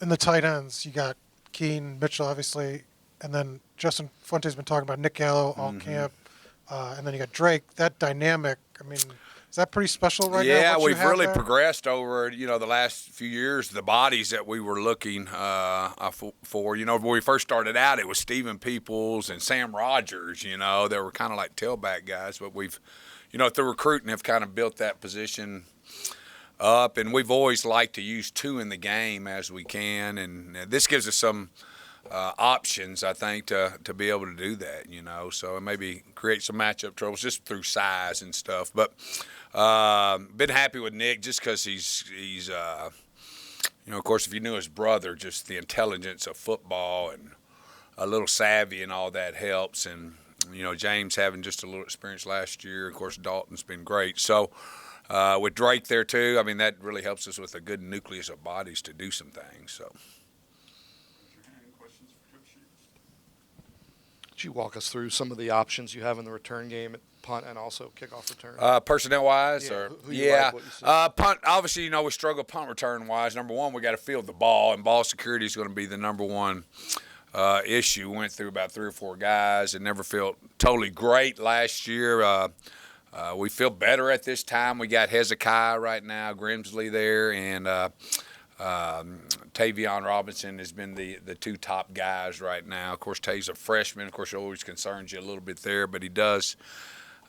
in the tight ends, you got Keene, Mitchell, obviously, and then Justin Fuente's been talking about Nick Gallo all Mm-hmm. camp, and then you got Drake. That dynamic, I mean, is that pretty special right now? Yeah, What you we've have really there? progressed over the last few years. The bodies that we were looking for, when we first started out, it was Stephen Peoples and Sam Rogers. They were kind of like tailback guys, but we've, through recruiting, have kind of built that position up, and we've always liked to use two in the game as we can, and this gives us some options, I think, to be able to do that. So it maybe create some matchup troubles just through size and stuff, but. Been happy with Nick just because he's of course, if you knew his brother, just the intelligence of football and a little savvy and all that helps. And, James having just a little experience last year. Of course, Dalton's been great. So with Drake there, too, I mean, that really helps us with a good nucleus of bodies to do some things. So. Could you walk us through some of the options you have in the return game at punt and also kickoff return? Personnel-wise? Yeah, Or who you like, what you see? punt, obviously, we struggle punt return-wise. Number one, we got to field the ball, and ball security is going to be the number one issue. We went through about 3 or 4 guys and never felt totally great last year. We feel better at this time. We got Hezekiah right now, Grimsley there, and Tavion Robinson has been the 2 top guys right now. Of course, Tay's a freshman. Of course, it always concerns you a little bit there, but he does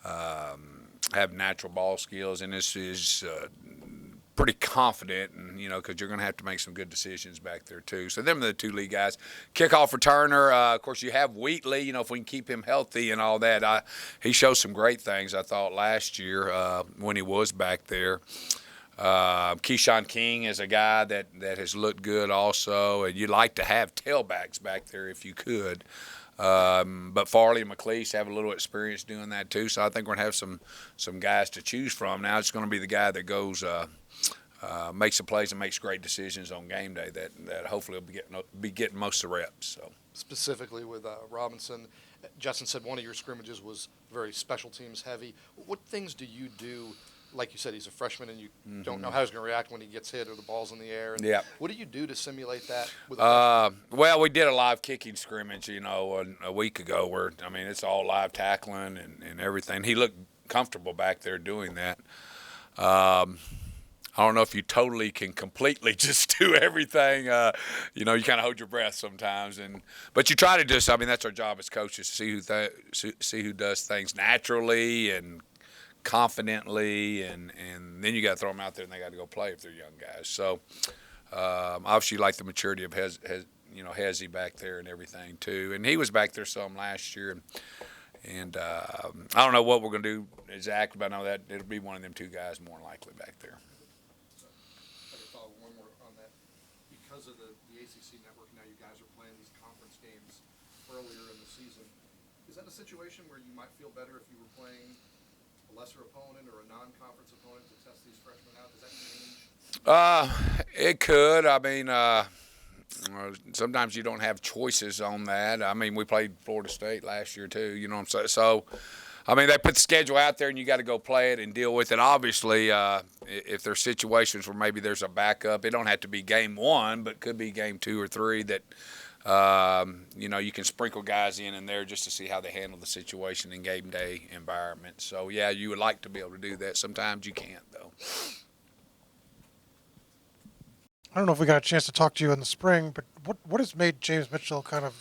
have natural ball skills and is pretty confident, and because you're going to have to make some good decisions back there too. So them are the 2 lead guys. Kickoff returner, of course, you have Wheatley. If we can keep him healthy and all that, he showed some great things I thought last year when he was back there. Keyshawn King is a guy that has looked good also, and you'd like to have tailbacks back there if you could. But Farley and McLeese have a little experience doing that too, so I think we're going to have some guys to choose from. Now it's going to be the guy that goes makes the plays and makes great decisions on game day that hopefully will be getting most of the reps. So. Specifically with Robinson, Justin said one of your scrimmages was very special teams heavy. What things do you do? Like you said, he's a freshman, and you don't know how he's going to react when he gets hit or the ball's in the air. And yeah. What do you do to simulate that with a well, we did a live kicking scrimmage, a week ago where, it's all live tackling and everything. He looked comfortable back there doing that. I don't know if you totally can completely just do everything. You kind of hold your breath sometimes, but you try to just. That's our job as coaches, to see who does things naturally and confidently, and then you got to throw them out there and they got to go play if they're young guys. So obviously, you like the maturity of Hezzy back there and everything too, and he was back there some last year. And I don't know what we're going to do exactly, but I know that it'll be one of them 2 guys more likely back there. I could follow one more on that. Because of the ACC network, now you guys are playing these conference games earlier in the season. Is that a situation where you might feel better if you were playing a lesser opponent or a non-conference opponent to test these freshmen out? Does that change? It could. Sometimes you don't have choices on that. We played Florida State last year too. You know what I'm saying? So, they put the schedule out there and you got to go play it and deal with it. Obviously, if there's situations where maybe there's a backup, it don't have to be game 1, but could be game 2 or 3 that, you can sprinkle guys in and there just to see how they handle the situation in game day environment. So, yeah, you would like to be able to do that. Sometimes you can't, though. I don't know if we got a chance to talk to you in the spring, but what has made James Mitchell kind of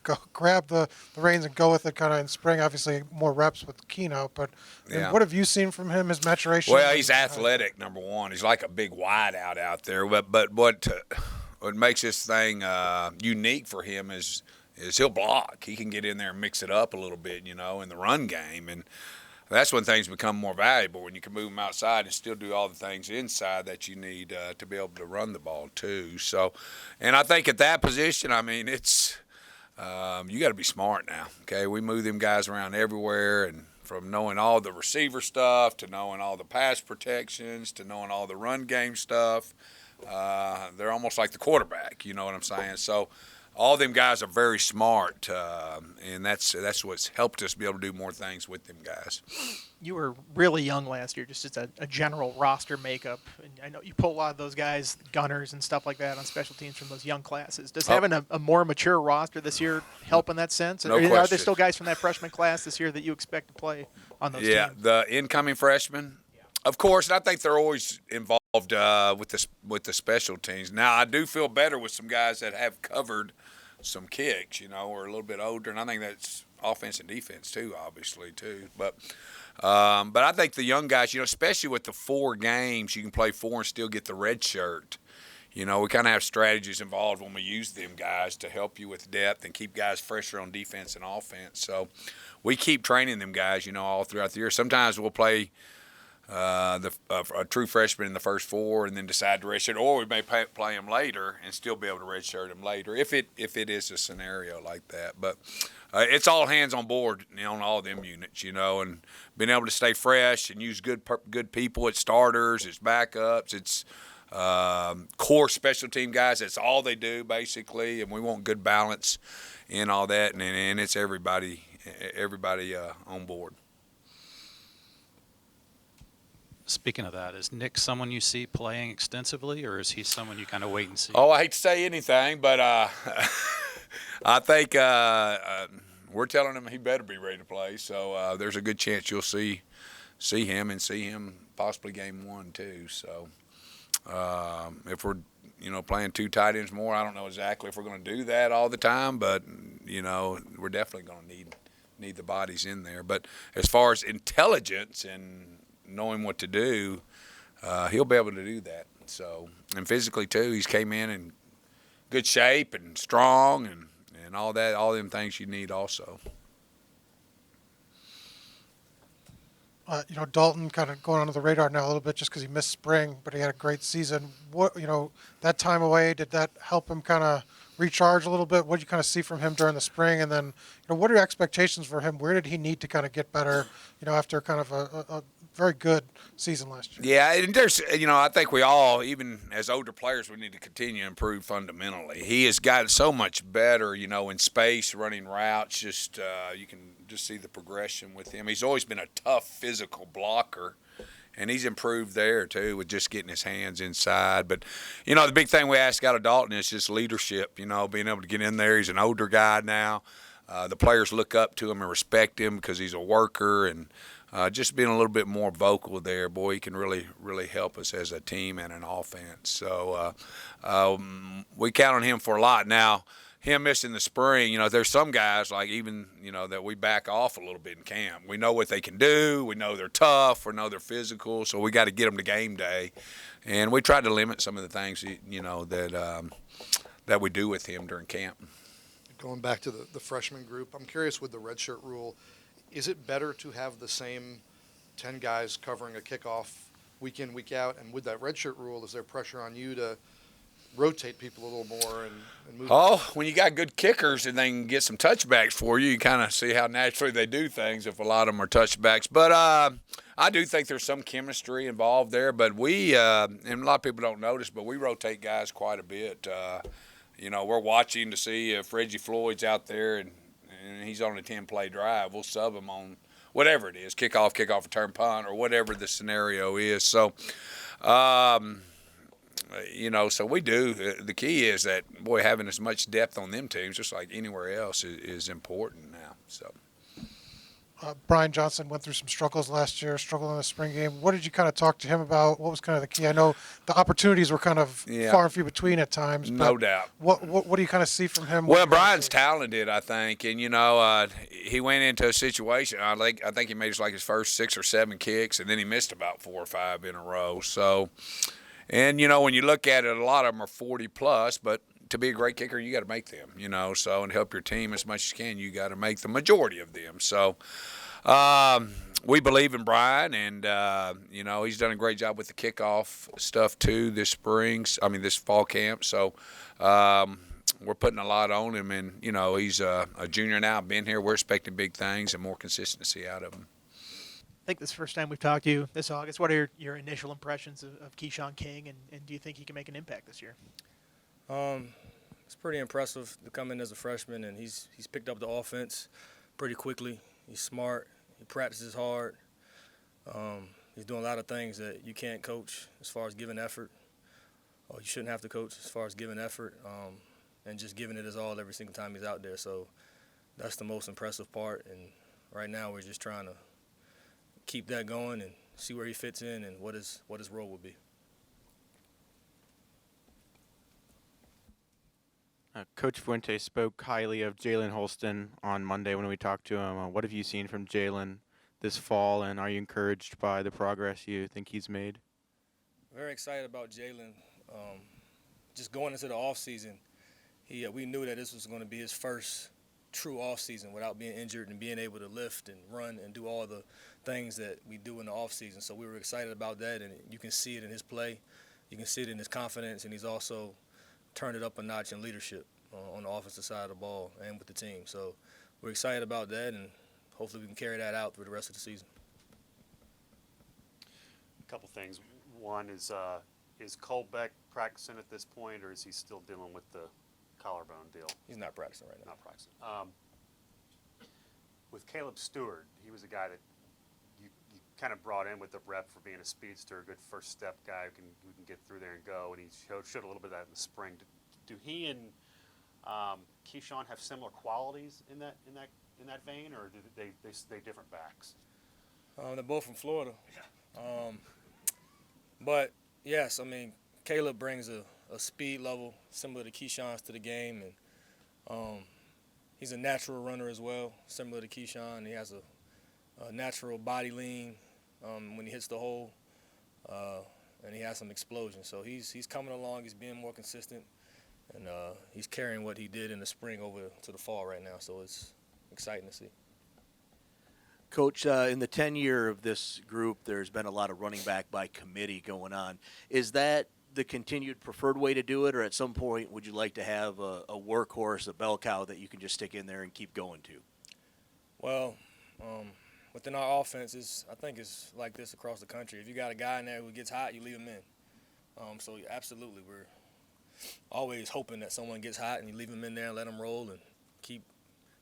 go grab the reins and go with it kind of in spring? Obviously, more reps with Keno, but Yeah. what have you seen from him? His maturation. Well, he's athletic. Number one, he's like a big wideout out there. But what makes this thing unique for him is he'll block. He can get in there and mix it up a little bit, in the run game, and that's when things become more valuable, when you can move them outside and still do all the things inside that you need to be able to run the ball too. So, and I think at that position, it's you got to be smart now. Okay, we move them guys around everywhere, and from knowing all the receiver stuff to knowing all the pass protections to knowing all the run game stuff, they're almost like the quarterback. You know what I'm saying? So. all them guys are very smart, and that's what's helped us be able to do more things with them guys. You were really young last year, just as a general roster makeup. And I know you pull a lot of those guys, gunners and stuff like that, on special teams from those young classes. Does having a more mature roster this year help in that sense? No Are there question. still guys from that freshman class this year that you expect to play on those Yeah, teams? the incoming freshmen, of course, and I think they're always involved with the special teams. Now, I do feel better with some guys that have covered some kicks, or a little bit older, and I think that's offense and defense too, obviously too. But I think the young guys, especially with the 4 games, you can play 4 and still get the red shirt. We kind of have strategies involved when we use them guys to help you with depth and keep guys fresher on defense and offense. So we keep training them guys, all throughout the year. Sometimes we'll play a true freshman in the first 4 and then decide to redshirt, or we may play him later and still be able to redshirt him later if it is a scenario like that. But it's all hands on board on all them units, and being able to stay fresh and use good people. It's starters, it's backups, it's core special team guys. That's all they do basically, and we want good balance in all that, and it's everybody on board. Speaking of that, is Nick someone you see playing extensively, or is he someone you kind of wait and see? Oh, I hate to say anything, but I think we're telling him he better be ready to play. So there's a good chance you'll see him and see him possibly game 1 too. So if we're playing 2 tight ends more, I don't know exactly if we're going to do that all the time, but we're definitely going to need the bodies in there. But as far as intelligence and knowing what to do, he'll be able to do that. So, and physically too, he's came in good shape and strong and all that, all them things you need also. Dalton kind of going under the radar now a little bit just because he missed spring, but he had a great season. What, that time away, did that help him kind of recharge a little bit? What did you kind of see from him during the spring? And then, what are your expectations for him? Where did he need to kind of get better, after kind of a very good season last year? Yeah, and there's, I think we all, even as older players, we need to continue to improve fundamentally. He has gotten so much better, in space, running routes. Just you can just see the progression with him. He's always been a tough physical blocker, and he's improved there too with just getting his hands inside. But, the big thing we ask out of Dalton is just leadership, being able to get in there. He's an older guy now. The players look up to him and respect him because he's a worker, and just being a little bit more vocal there, boy, he can really, really help us as a team and an offense. So we count on him for a lot. Now, him missing the spring, there's some guys like even, that we back off a little bit in camp. We know what they can do. We know they're tough. We know they're physical. So we got to get them to game day. And we tried to limit some of the things, that we do with him during camp. Going back to the freshman group, I'm curious with the redshirt rule, is it better to have the same 10 guys covering a kickoff week in, week out? And with that redshirt rule, is there pressure on you to rotate people a little more and move? Oh, when you got good kickers and they can get some touchbacks for you, you kind of see how naturally they do things if a lot of them are touchbacks. But I do think there's some chemistry involved there. But we, and a lot of people don't notice, but we rotate guys quite a bit. We're watching to see if Reggie Floyd's out there and he's on a 10-play drive. We'll sub him on whatever it is, kickoff, return, punt, or whatever the scenario is. So, so we do. The key is that, boy, having as much depth on them teams, just like anywhere else, is important now. So. Bryan Johnson went through some struggles last year, struggled in the spring game. What did you kind of talk to him about? What was kind of the key? I know the opportunities were kind of far and few between at times. No doubt. What do you kind of see from him? Well, Brian's talented, I think, and he went into a situation. I think he made his first 6 or 7 kicks, and then he missed about 4 or 5 in a row. So, and when you look at it, a lot of them are 40 plus, but to be a great kicker, you got to make them, so, and help your team as much as you can, you got to make the majority of them. So we believe in Bryan, and, he's done a great job with the kickoff stuff too this fall camp. So we're putting a lot on him, and, he's a junior now, been here. We're expecting big things and more consistency out of him. I think this is the first time we've talked to you this August. What are your initial impressions of Keyshawn King, and do you think he can make an impact this year? it's pretty impressive to come in as a freshman, and he's picked up the offense pretty quickly. He's smart. He practices hard. He's doing a lot of things that you can't coach as far as giving effort, or you shouldn't have to coach as far as giving effort, and just giving it his all every single time he's out there. So that's the most impressive part, and right now we're just trying to keep that going and see where he fits in and what his role will be. Coach Fuente spoke highly of Jalen Holston on Monday when we talked to him. What have you seen from Jalen this fall, and are you encouraged by the progress you think he's made? Very excited about Jalen. Just going into the offseason, we knew that this was going to be his first true offseason without being injured and being able to lift and run and do all the things that we do in the offseason. So we were excited about that, and you can see it in his play. You can see it in his confidence, and he's also turned it up a notch in leadership on the offensive side of the ball and with the team. So we're excited about that, and hopefully we can carry that out through the rest of the season. A couple things. One is Colbeck practicing at this point, or is he still dealing with the collarbone deal? He's not practicing right now. Not practicing. With Caleb Stewart, he was a guy that you kind of brought in with the rep for being a speedster, a good first step guy who can get through there and go, and he showed a little bit of that in the spring. Do he and Keyshawn have similar qualities in that vein, or do they different backs? They're both from Florida. Yeah. But yes, I mean, Caleb brings a speed level similar to Keyshawn's to the game, and he's a natural runner as well, similar to Keyshawn. He has a natural body lean when he hits the hole, and he has some explosion. So he's coming along. He's being more consistent, and he's carrying what he did in the spring over to the fall right now. So it's exciting to see. Coach, in the tenure of this group, there's been a lot of running back by committee going on. Is that the continued preferred way to do it, or at some point would you like to have a workhorse, a bell cow that you can just stick in there and keep going to? Well, within our offense, I think it's like this across the country. If you got a guy in there who gets hot, you leave him in. So absolutely, we're always hoping that someone gets hot and you leave him in there and let him roll and keep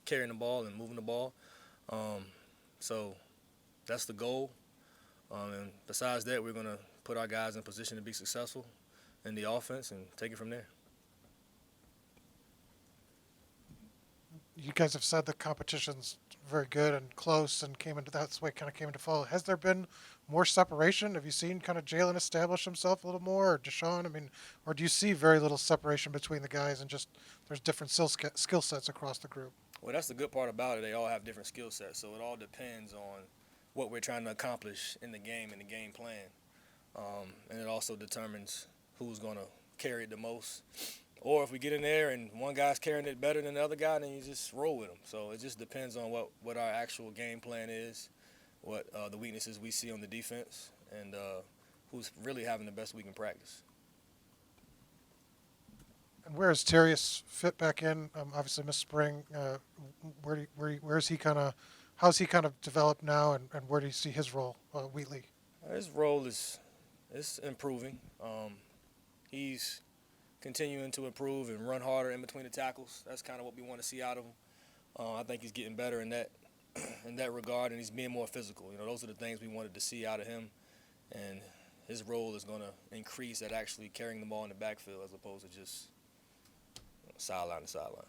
carrying the ball and moving the ball. So that's the goal. And besides that, we're going to put our guys in position to be successful in the offense and take it from there. You guys have said the competition's very good and close, and that's the way it kind of came into fall. Has there been more separation? Have you seen kind of Jalen establish himself a little more, or Deshaun? I mean, or do you see very little separation between the guys and just there's different skill sets across the group? Well, that's the good part about it. They all have different skill sets, so it all depends on what we're trying to accomplish in the game and the game plan. And it also determines who's going to carry it the most. Or if we get in there and one guy's carrying it better than the other guy, then you just roll with him. So it just depends on what our actual game plan is, what the weaknesses we see on the defense, and who's really having the best week in practice. And where is Terrius fit back in? Obviously, missed spring. Where's he kind of? How's he kind of developed now, and where do you see his role, Wheatley? His role is improving. He's continuing to improve and run harder in between the tackles. That's kind of what we want to see out of him. I think he's getting better in that regard, and he's being more physical. You know, those are the things we wanted to see out of him, and his role is going to increase at actually carrying the ball in the backfield as opposed to just sideline to sideline.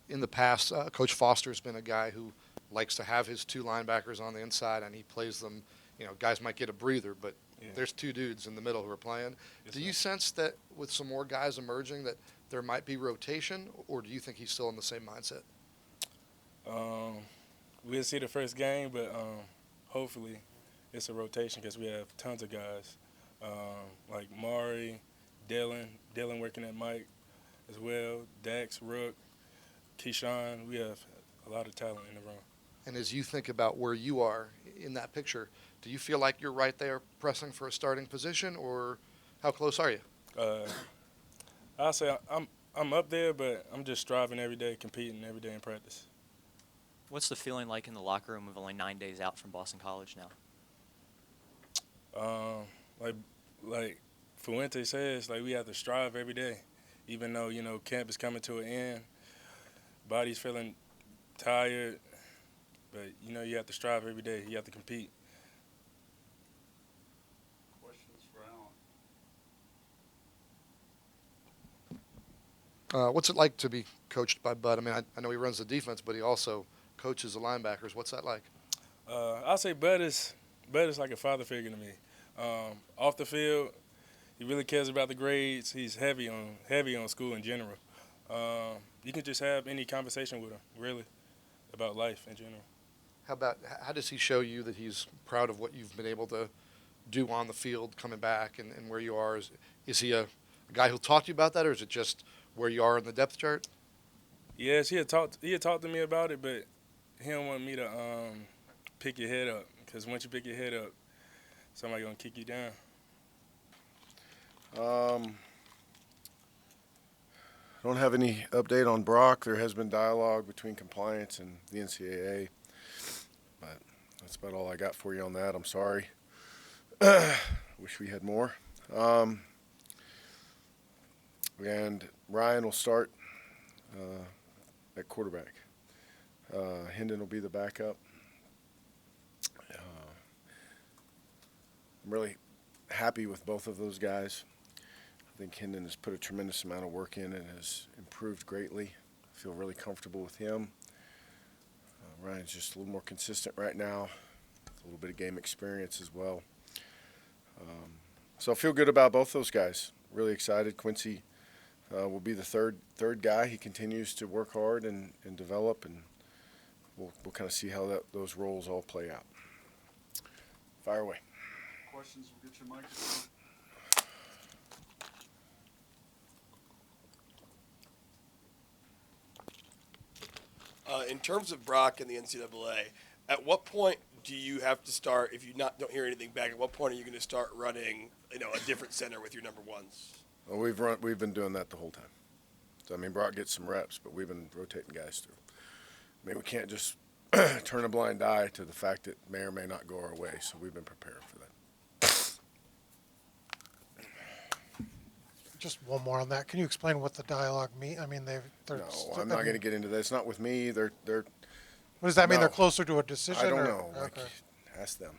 In the past, Coach Foster's been a guy who likes to have his two linebackers on the inside, and he plays them. You know, guys might get a breather, but there's two dudes in the middle who are playing. Do you sense that with some more guys emerging that there might be rotation, or do you think he's still in the same mindset? We'll see the first game, but hopefully it's a rotation because we have tons of guys like Mari, Dylan working at Mike as well, Dax, Rook, Keyshawn. We have a lot of talent in the room. And as you think about where you are in that picture, do you feel like you're right there pressing for a starting position, or how close are you? I'll say I'm up there, but I'm just striving every day, competing every day in practice. What's the feeling like in the locker room with only 9 days out from Boston College now? Like Fuente says, like we have to strive every day. even though, camp is coming to an end. Body's feeling tired, but, you have to strive every day. You have to compete. Questions for Alan? What's it like to be coached by Bud? I mean, I know he runs the defense, but he also coaches the linebackers. What's that like? I'll say Bud is like a father figure to me. Off the field, he really cares about the grades. He's heavy on school in general. You can just have any conversation with him, really, about life in general. How does he show you that he's proud of what you've been able to do on the field, coming back, and where you are? Is he a guy who'll talk to you about that, or is it just where you are in the depth chart? Yes, he had talked to me about it, but he don't want me to pick your head up, because once you pick your head up, somebody gonna kick you down. Don't have any update on Brock. There has been dialogue between compliance and the NCAA, but that's about all I got for you on that. I'm sorry. Wish we had more. And Ryan will start at quarterback. Hendon will be the backup. I'm really happy with both of those guys. I think Hendon has put a tremendous amount of work in and has improved greatly. I feel really comfortable with him. Ryan's just a little more consistent right now, with a little bit of game experience as well. So I feel good about both those guys. Really excited. Quincy will be the third guy. He continues to work hard and develop, and we'll kind of see how those roles all play out. Fire away. Questions, we'll get your microphone. In terms of Brock and the NCAA, at what point do you have to start, if you don't hear anything back, at what point are you going to start running, a different center with your number ones? Well, we've been doing that the whole time. So, I mean, Brock gets some reps, but we've been rotating guys through. I mean, we can't just turn a blind eye to the fact that may or may not go our way, so we've been prepared for that. Just one more on that. Can you explain what the dialogue mean? I mean, they're. No, I'm not going to get into that. It's not with me. They're. What does that mean? No. They're closer to a decision? I don't or? know. Like, Okay. ask them.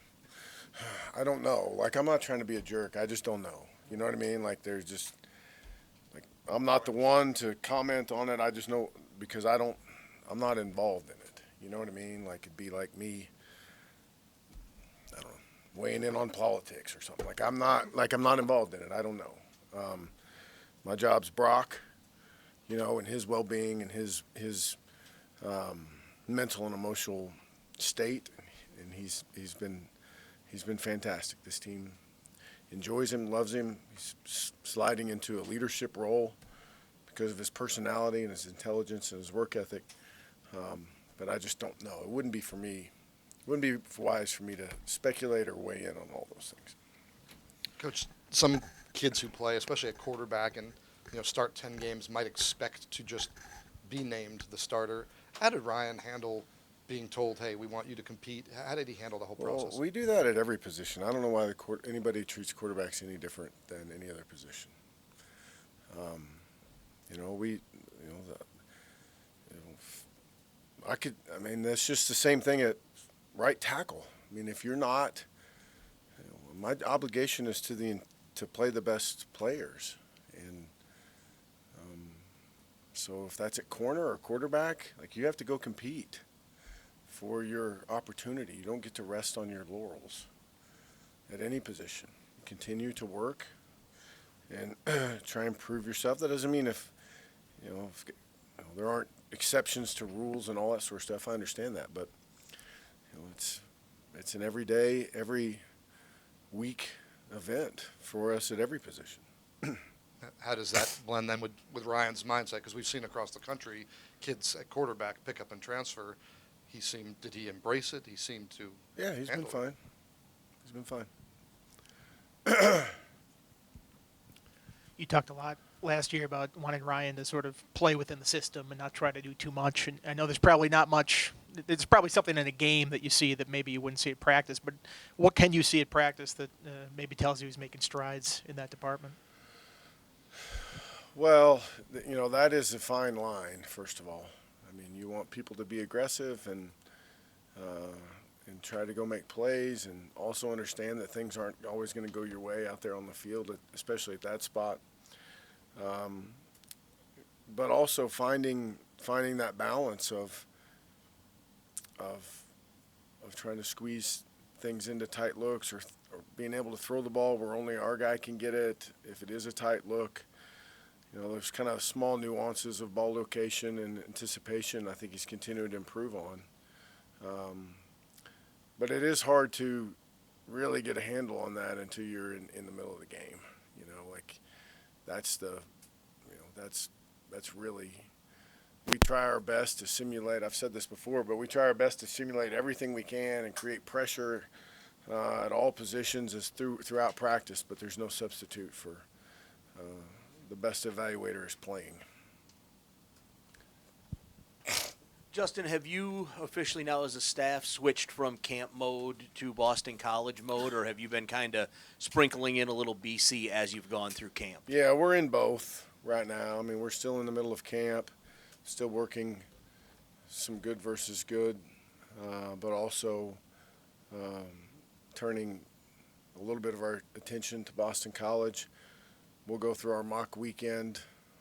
I don't know. Like, I'm not trying to be a jerk. I just don't know. You know what I mean? Like, there's just, like, I'm not the one to comment on it. I just know because I'm not involved in it. You know what I mean? Like, it'd be like me, I don't know, weighing in on politics or something. Like, I'm not involved in it. I don't know. My job's Brock, and his well-being and his mental and emotional state, and he's been fantastic. This team enjoys him, loves him. He's sliding into a leadership role because of his personality and his intelligence and his work ethic. But I just don't know. It wouldn't be wise for me to speculate or weigh in on all those things. Coach, some kids who play, especially at quarterback and start 10 games, might expect to just be named the starter. How did Ryan handle being told, hey, we want you to compete? How did he handle the whole process? Well, we do that at every position. I don't know why anybody treats quarterbacks any different than any other position. That's just the same thing at right tackle. I mean, if you're not, my obligation is to play the best players, and so if that's at corner or quarterback, like, you have to go compete for your opportunity. You don't get to rest on your laurels at any position. You continue to work and try and prove yourself. That doesn't mean if there aren't exceptions to rules and all that sort of stuff. I understand that, but it's an everyday, every week event for us at every position. How does that blend then with Ryan's mindset? Because we've seen across the country kids at quarterback pick up and transfer. Did he embrace it? He seemed to. Yeah, he's been fine. He's been fine. You talked a lot last year about wanting Ryan to sort of play within the system and not try to do too much. And I know there's probably not much. There's probably something in a game that you see that maybe you wouldn't see at practice. But what can you see at practice that maybe tells you he's making strides in that department? Well, that is a fine line. First of all, I mean, you want people to be aggressive and try to go make plays, and also understand that things aren't always going to go your way out there on the field, especially at that spot. But also finding that balance of trying to squeeze things into tight looks, or being able to throw the ball where only our guy can get it if it is a tight look. There's kind of small nuances of ball location and anticipation I think he's continuing to improve on. But it is hard to really get a handle on that until you're in the middle of the game. That's really, we try our best to simulate, I've said this before, but we try our best to simulate everything we can and create pressure at all positions throughout practice, but there's no substitute for the best evaluator is playing. Justin, have you officially now as a staff switched from camp mode to Boston College mode, or have you been kind of sprinkling in a little BC as you've gone through camp? Yeah, we're in both right now. I mean, we're still in the middle of camp, still working some good versus good, but also turning a little bit of our attention to Boston College. We'll go through our mock weekend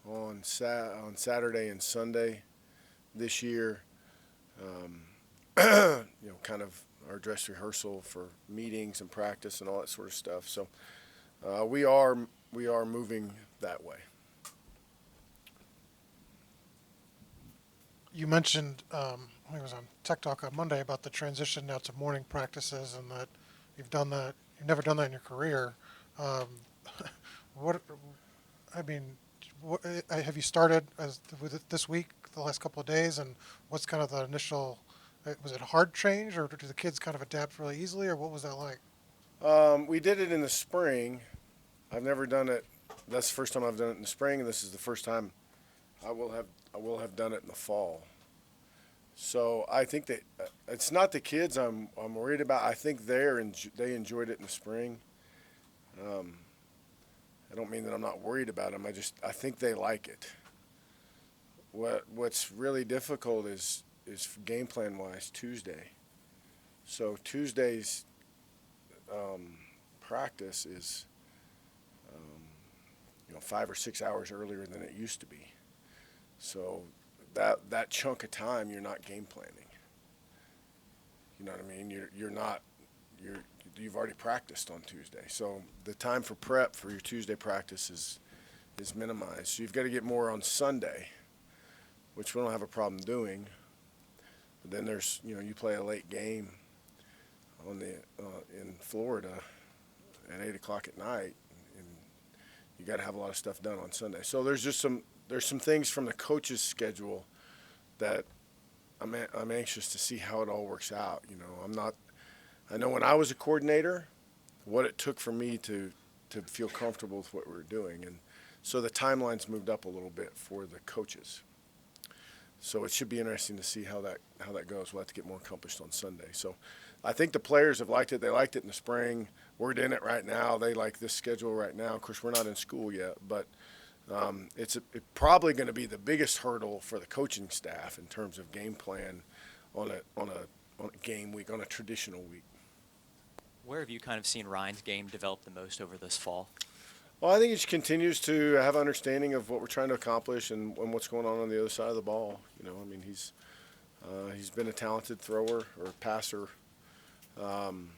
on Saturday and Sunday this year. Kind of our dress rehearsal for meetings and practice and all that sort of stuff. So we are moving that way. You mentioned, I think it was on Tech Talk on Monday, about the transition now to morning practices, and that you've never done that in your career. Have you started with it this week, the last couple of days, and what's kind of the initial, was it a hard change, or do the kids kind of adapt really easily, or what was that like? We did it in the spring. I've never done it. That's the first time I've done it in the spring, and this is the first time I will have done it in the fall. So I think that it's not the kids I'm worried about. I think they enjoyed it in the spring. I don't mean that I'm not worried about them. I think they like it. What's really difficult is game plan wise Tuesday. So Tuesday's practice is 5 or 6 hours earlier than it used to be. So that chunk of time you're not game planning. You know what I mean? You've already practiced on Tuesday. So the time for prep for your Tuesday practice is minimized. So you've got to get more on Sunday, which we don't have a problem doing. But then there's, you play a late game in Florida at 8 o'clock at night, and you got to have a lot of stuff done on Sunday. So there's some things from the coach's schedule that I'm anxious to see how it all works out. I know when I was a coordinator, what it took for me to feel comfortable with what we were doing, and so the timelines moved up a little bit for the coaches. So it should be interesting to see how that goes. We'll have to get more accomplished on Sunday. So I think the players have liked it. They liked it in the spring. We're in it right now. They like this schedule right now. Of course, we're not in school yet, but it's probably going to be the biggest hurdle for the coaching staff in terms of game plan on a game week, on a traditional week. Where have you kind of seen Ryan's game develop the most over this fall? Well, I think he just continues to have understanding of what we're trying to accomplish and what's going on the other side of the ball. He's been a talented thrower or passer, and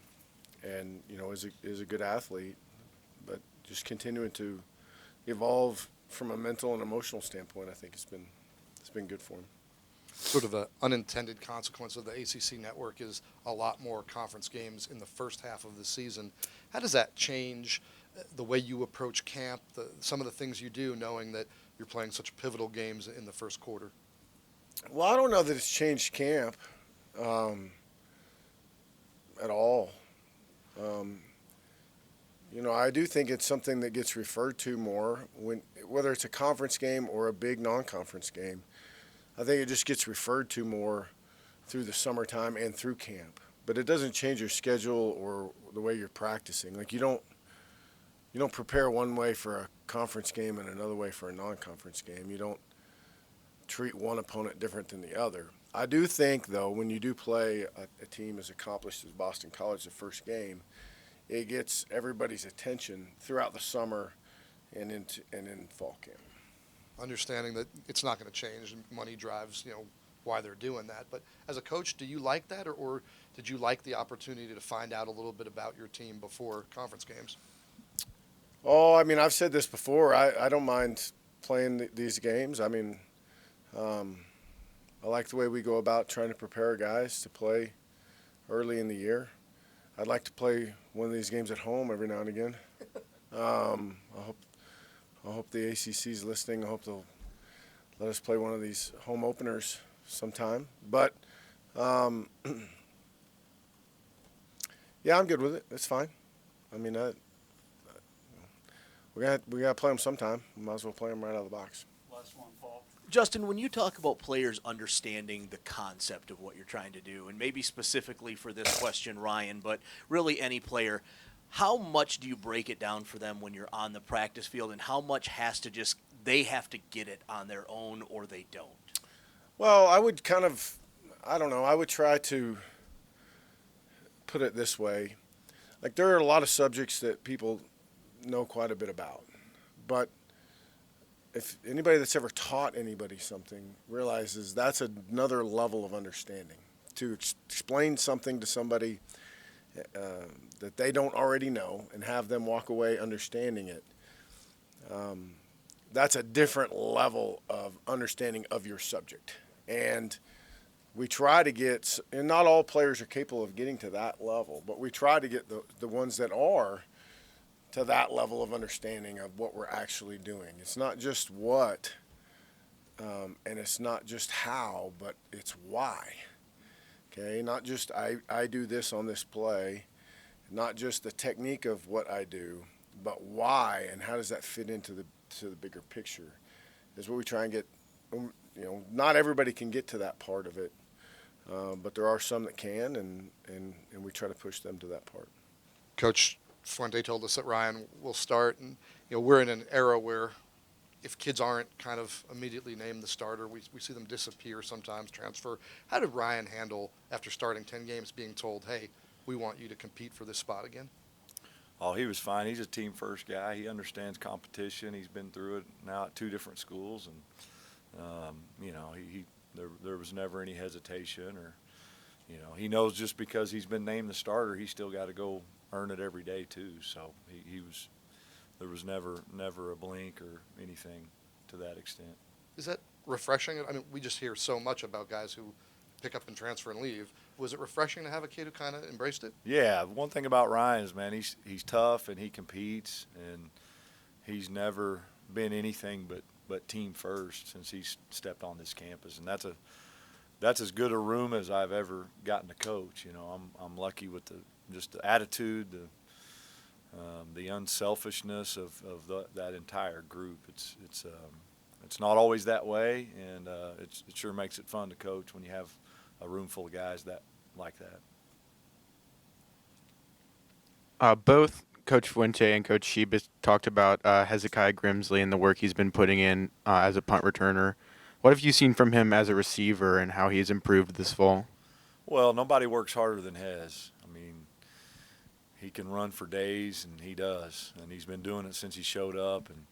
is a good athlete, but just continuing to evolve from a mental and emotional standpoint, I think it's been good for him. Sort of an unintended consequence of the ACC network is a lot more conference games in the first half of the season. How does that change the way you approach camp, some of the things you do, knowing that you're playing such pivotal games in the first quarter? Well, I don't know that it's changed camp at all. I do think it's something that gets referred to more whether it's a conference game or a big non-conference game. I think it just gets referred to more through the summertime and through camp. But it doesn't change your schedule or the way you're practicing. Like, you don't you don't prepare one way for a conference game and another way for a non-conference game. You don't treat one opponent different than the other. I do think, though, when you do play a team as accomplished as Boston College the first game, it gets everybody's attention throughout the summer and in fall camp. Understanding that it's not going to change, and money drives, why they're doing that. But as a coach, do you like that, or did you like the opportunity to find out a little bit about your team before conference games? Oh, I mean, I've said this before. I don't mind playing these games. I mean, I like the way we go about trying to prepare guys to play early in the year. I'd like to play one of these games at home every now and again. I hope the ACC's listening. I hope they'll let us play one of these home openers sometime. But yeah, I'm good with it. It's fine. I mean, we got to play them sometime. We might as well play them right out of the box. Last one, Paul. Justin, when you talk about players understanding the concept of what you're trying to do, and maybe specifically for this question, Ryan, but really any player, how much do you break it down for them when you're on the practice field, and how much they have to get it on their own or they don't? Well, I would I would try to put it this way. Like, there are a lot of subjects that people know quite a bit about, but if anybody that's ever taught anybody something realizes that's another level of understanding. To explain something to somebody that they don't already know and have them walk away understanding it, that's a different level of understanding of your subject. And we try to get, and not all players are capable of getting to that level, but we try to get the ones that are to that level of understanding of what we're actually doing. It's not just what, and it's not just how, but it's why. Okay, not just I do this on this play, not just the technique of what I do, but why and how does that fit into the bigger picture is what we try and get. Not everybody can get to that part of it, but there are some that can, and we try to push them to that part. Coach Fuente told us that Ryan will start, and we're in an era where if kids aren't kind of immediately named the starter, we see them disappear sometimes, transfer. How did Ryan handle, after starting 10 games, being told, hey, we want you to compete for this spot again? Oh, he was fine. He's a team-first guy. He understands competition. He's been through it now at 2 different schools, and there was never any hesitation, or he knows just because he's been named the starter, he's still got to go earn it every day too. So there was never a blink or anything to that extent. Is that refreshing? I mean, we just hear so much about guys who pick up and transfer and leave. Was it refreshing to have a kid who kind of embraced it? Yeah, one thing about Ryan is, man, he's tough and he competes, and he's never been anything but team first since he's stepped on this campus, and that's as good a room as I've ever gotten to coach. I'm lucky with just the attitude, the unselfishness of that entire group. It's not always that way, and it sure makes it fun to coach when you have a room full of guys like that. Both Coach Fuente and Coach Sheba talked about Hezekiah Grimsley and the work he's been putting in as a punt returner. What have you seen from him as a receiver and how he's improved this fall? Well, nobody works harder than Hez. I mean, he can run for days, and he does. And he's been doing it since he showed up. And,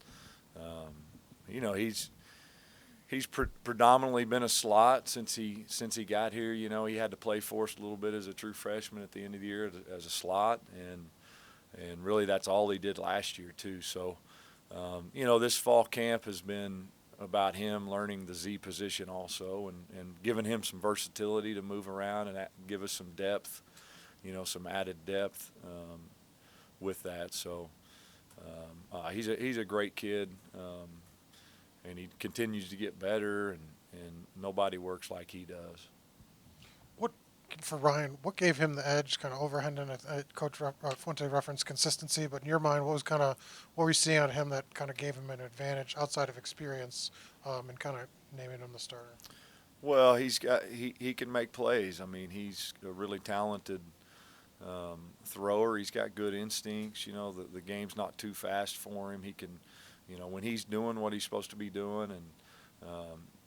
he's predominantly been a slot since he got here. He had to play for us a little bit as a true freshman at the end of the year as a slot. And really that's all he did last year too. So, this fall camp has been about him learning the Z position also, and giving him some versatility to move around and give us some depth, some added depth with that. So he's a great kid, and he continues to get better, and nobody works like he does. For Ryan, what gave him the edge, kind of over Hendon? Coach Fuente referenced consistency, but in your mind, what were you seeing on him that kind of gave him an advantage outside of experience, and kind of naming him the starter? Well, he can make plays. I mean, he's a really talented thrower. He's got good instincts. You know, the game's not too fast for him. He can, you know, when he's doing what he's supposed to be doing and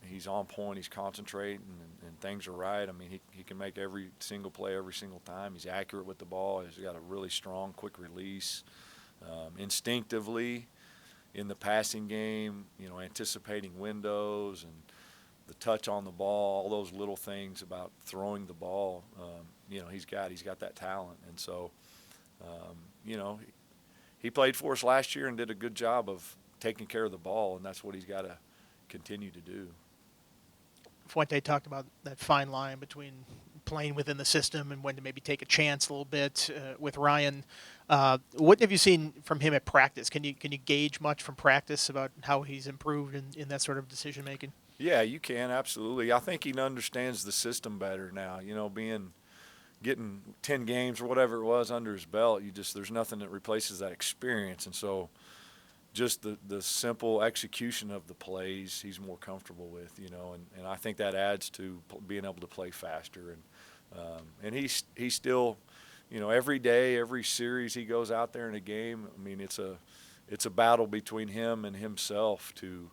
he's on point, he's concentrating and things are right. I mean, he can make every single play every single time. He's accurate with the ball. He's got a really strong, quick release. Instinctively in the passing game, you know, anticipating windows and the touch on the ball, all those little things about throwing the ball, you know, he's got that talent. And so, you know, he played for us last year and did a good job of taking care of the ball, and that's what he's got to continue to do. Fuente talked about that fine line between playing within the system and when to maybe take a chance a little bit with Ryan. What have you seen from him at practice? Can you gauge much from practice about how he's improved in that sort of decision making? Yeah, you can, absolutely. I think he understands the system better now. You know, getting 10 games or whatever it was under his belt, there's nothing that replaces that experience. And so just the simple execution of the plays he's more comfortable with, you know, and I think that adds to being able to play faster. And he's still, you know, every day, every series he goes out there in a game, I mean, it's a battle between him and himself to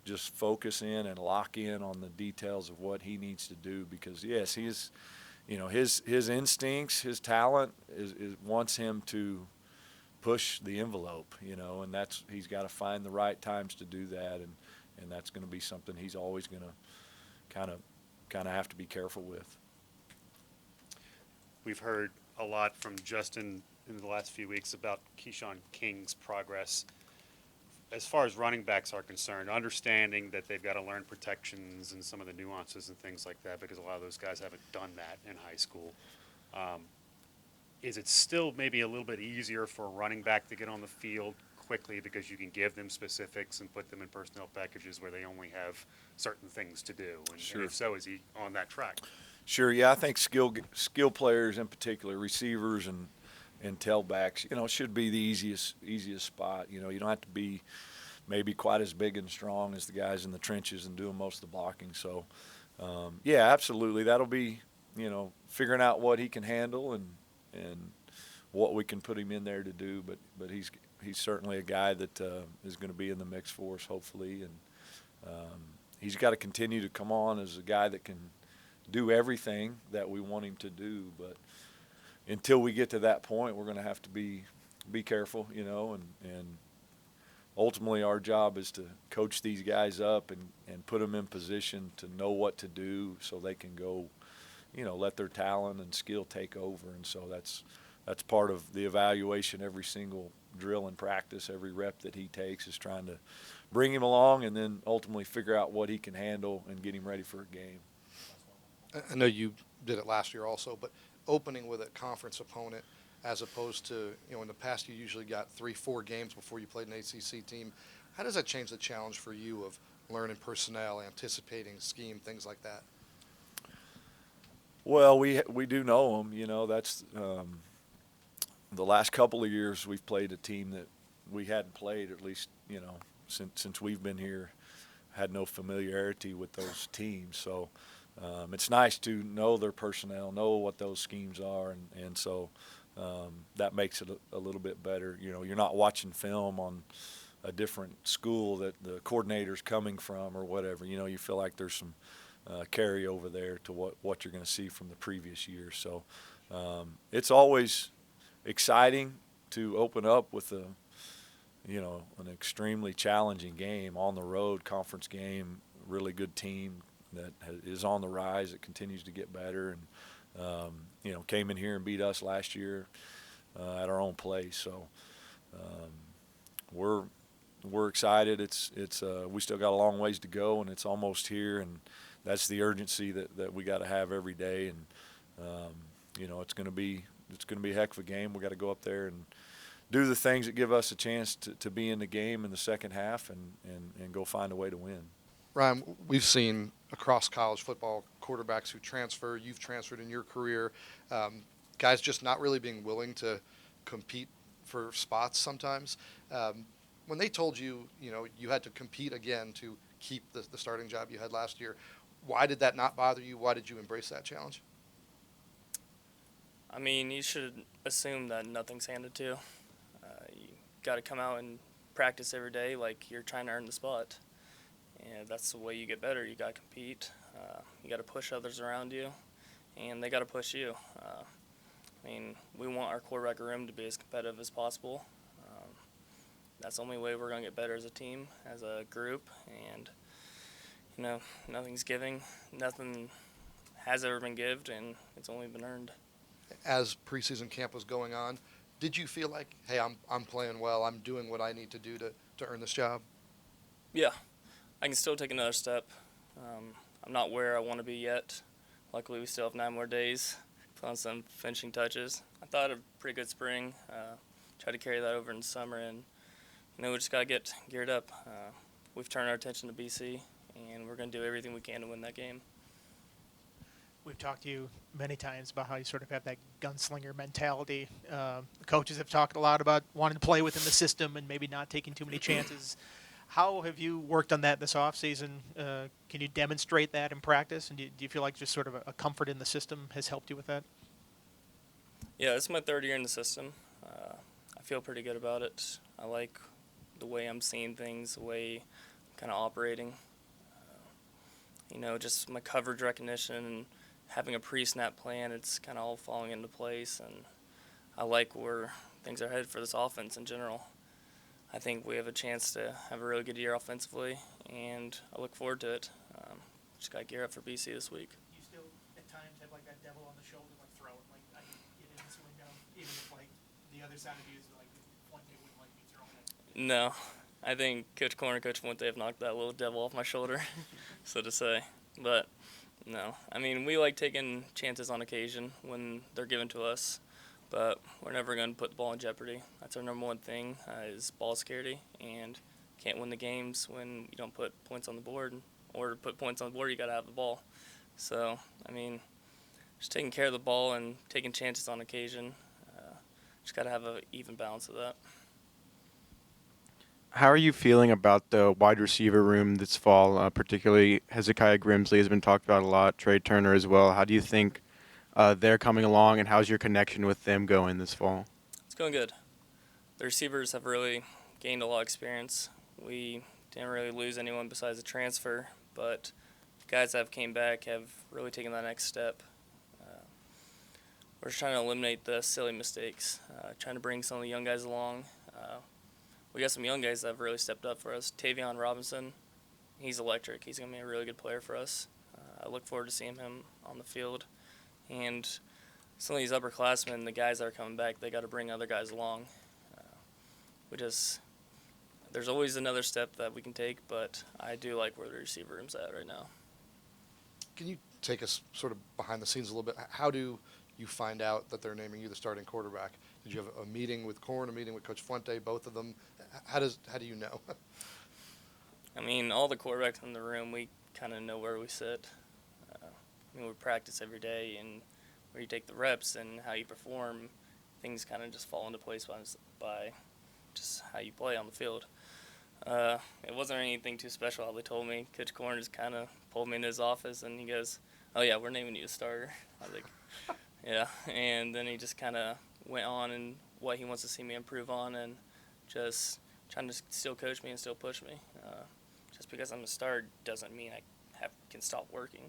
just focus in and lock in on the details of what he needs to do, because yes, he's, you know, his instincts, his talent is wants him to push the envelope, you know, and he's got to find the right times to do that, and that's going to be something he's always going to kind of have to be careful with. We've heard a lot from Justin in the last few weeks about Keyshawn King's progress. As far as running backs are concerned, understanding that they've got to learn protections and some of the nuances and things like that, because a lot of those guys haven't done that in high school. Is it still maybe a little bit easier for a running back to get on the field quickly because you can give them specifics and put them in personnel packages where they only have certain things to do? And if so, is he on that track? Sure, yeah, I think skill players in particular, receivers and tailbacks, you know, should be the easiest spot. You know, you don't have to be maybe quite as big and strong as the guys in the trenches and doing most of the blocking. So, yeah, absolutely. That'll be, you know, figuring out what he can handle and what we can put him in there to do. But he's certainly a guy that is going to be in the mix for us, hopefully. And he's got to continue to come on as a guy that can do everything that we want him to do. But until we get to that point, we're going to have to be careful, you know, and ultimately our job is to coach these guys up and put them in position to know what to do so they can go, you know, let their talent and skill take over. And so that's part of the evaluation. Every single drill and practice, every rep that he takes is trying to bring him along and then ultimately figure out what he can handle and get him ready for a game. I know you did it last year also, but opening with a conference opponent as opposed to, you know, in the past you usually got 3-4 games before you played an ACC team. How does that change the challenge for you of learning personnel, anticipating scheme, things like that? Well, we do know them. You know, that's the last couple of years we've played a team that we hadn't played, or at least, you know, since we've been here, had no familiarity with those teams. So it's nice to know their personnel, know what those schemes are, and so that makes it a little bit better. You know, you're not watching film on a different school that the coordinator's coming from or whatever. You know, you feel like there's some carryover there to what you're going to see from the previous year. So it's always exciting to open up with an extremely challenging game on the road, conference game, really good team that is on the rise, that continues to get better, and you know, came in here and beat us last year at our own place. So we're excited. It's we still got a long ways to go, and it's almost here, and that's the urgency that we got to have every day. And you know, it's going to be a heck of a game. We got to go up there and do the things that give us a chance to be in the game in the second half and go find a way to win. Ryan, we've seen across college football quarterbacks who transfer. You've transferred in your career. Guys just not really being willing to compete for spots sometimes. When they told you, you know, you had to compete again to keep the starting job you had last year, why did that not bother you? Why did you embrace that challenge? I mean, you should assume that nothing's handed to you. You got to come out and practice every day like you're trying to earn the spot. And that's the way you get better. You got to compete. You got to push others around you, and they got to push you. I mean, we want our quarterback room to be as competitive as possible. That's the only way we're going to get better as a team, as a group. And, you know, nothing's giving. Nothing has ever been given, and it's only been earned. As preseason camp was going on, did you feel like, hey, I'm playing well, I'm doing what I need to do to earn this job? Yeah, I can still take another step. I'm not where I want to be yet. Luckily, we still have 9 more days. Put on some finishing touches. I thought a pretty good spring. Tried to carry that over in the summer, and we just got to get geared up. We've turned our attention to BC, and we're going to do everything we can to win that game. We've talked to you many times about how you sort of have that gunslinger mentality. The coaches have talked a lot about wanting to play within the system and maybe not taking too many chances. How have you worked on that this offseason? Can you demonstrate that in practice? And do you feel like just sort of a comfort in the system has helped you with that? Yeah, it's my 3rd year in the system. I feel pretty good about it. I like the way I'm seeing things, the way I'm kind of operating. Just my coverage recognition and having a pre-snap plan, it's kind of all falling into place. And I like where things are headed for this offense in general. I think we have a chance to have a really good year offensively, and I look forward to it. Just got to gear up for BC this week. You still, at times, have like that devil on the shoulder, like throw it, like I can get in this window, even if like the other side of you is like one day wouldn't like me throwing it. No, I think Coach Corner and Coach Fuente have knocked that little devil off my shoulder, so to say. But no, I mean, we like taking chances on occasion when they're given to us. But we're never going to put the ball in jeopardy. That's our number one thing is ball security, and can't win the games when you don't put points on the board. Or to put points on the board, you got to have the ball. So, I mean, just taking care of the ball and taking chances on occasion. Just got to have an even balance of that. How are you feeling about the wide receiver room this fall? Particularly Hezekiah Grimsley has been talked about a lot, Trey Turner as well. How do you think they're coming along, and how's your connection with them going this fall? It's going good. The receivers have really gained a lot of experience. We didn't really lose anyone besides the transfer, but the guys that have came back have really taken that next step. We're just trying to eliminate the silly mistakes, trying to bring some of the young guys along. We got some young guys that have really stepped up for us. Tavion Robinson, he's electric. He's going to be a really good player for us. I look forward to seeing him on the field. And some of these upperclassmen, the guys that are coming back, they got to bring other guys along. There's always another step that we can take, but I do like where the receiver room's at right now. Can you take us sort of behind the scenes a little bit? How do you find out that they're naming you the starting quarterback? Did you have a meeting with Korn, a meeting with Coach Fuente, both of them? How do you know? I mean, all the quarterbacks in the room, we kind of know where we sit. We practice every day, and where you take the reps and how you perform, things kind of just fall into place by just how you play on the field. It wasn't anything too special how they told me. Coach Korn just kind of pulled me into his office, and he goes, "Oh, yeah, we're naming you a starter." I was like, yeah. And then he just kind of went on and what he wants to see me improve on, and just trying to still coach me and still push me. Just because I'm a starter doesn't mean I can stop working.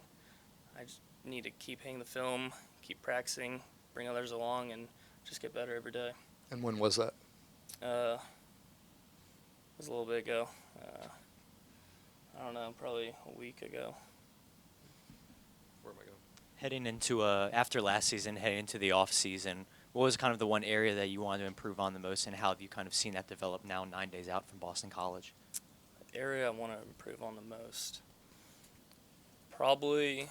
I just need to keep hitting the film, keep practicing, bring others along, and just get better every day. And when was that? It was a little bit ago. I don't know, probably a week ago. Where am I going? Heading into after last season, heading into the off season, what was kind of the one area that you wanted to improve on the most, and how have you kind of seen that develop now 9 days out from Boston College? The area I want to improve on the most, probably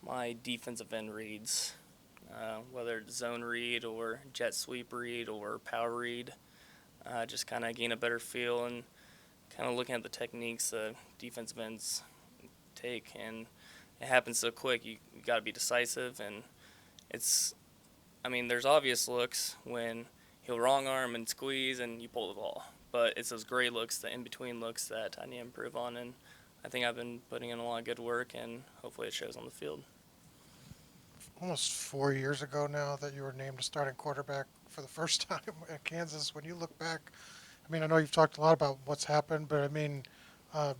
my defensive end reads, whether it's zone read or jet sweep read or power read. Just kind of gain a better feel and kind of looking at the techniques the defensive ends take, and it happens so quick. You got to be decisive, and there's obvious looks when he'll wrong arm and squeeze and you pull the ball, but it's those gray looks, the in-between looks that I need to improve on, and I think I've been putting in a lot of good work, and hopefully it shows on the field. almost 4 years ago now that you were named a starting quarterback for the first time at Kansas. When you look back, I mean, I know you've talked a lot about what's happened, but I mean, um,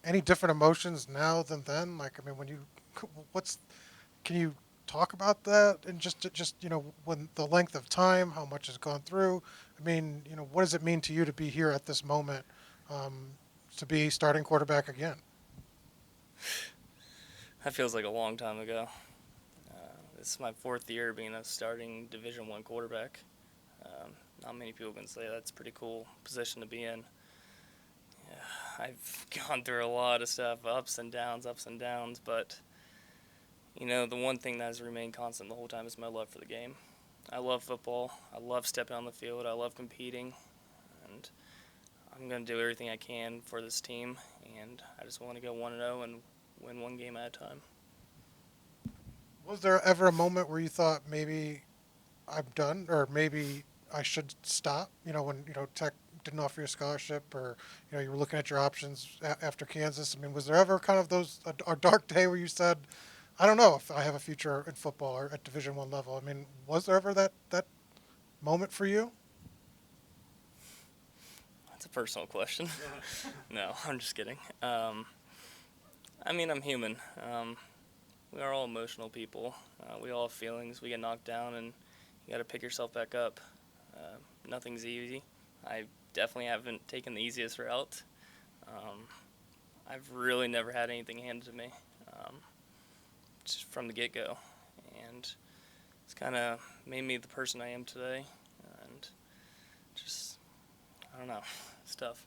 any different emotions now than then? Like, I mean, when you, what's, can you talk about that and just when the length of time, how much has gone through? I mean, what does it mean to you to be here at this moment, to be starting quarterback again? That feels like a long time ago. This is my 4th year being a starting Division I quarterback. Not many people can say that's a pretty cool position to be in. Yeah, I've gone through a lot of stuff, ups and downs, but the one thing that has remained constant the whole time is my love for the game. I love football. I love stepping on the field. I love competing, and I'm going to do everything I can for this team, and I just want to go 1-0 and win one game at a time. Was there ever a moment where you thought maybe I'm done, or maybe I should stop? When Tech didn't offer you a scholarship, or you were looking at your options after Kansas. I mean, was there ever kind of a dark day where you said, I don't know if I have a future in football or at Division I level? I mean, was there ever that moment for you? That's a personal question. No, I'm just kidding. I mean, I'm human. We are all emotional people. We all have feelings. We get knocked down, and you got to pick yourself back up. Nothing's easy. I definitely haven't taken the easiest route. I've really never had anything handed to me, just from the get-go, and it's kind of made me the person I am today. And just, I don't know, it's tough.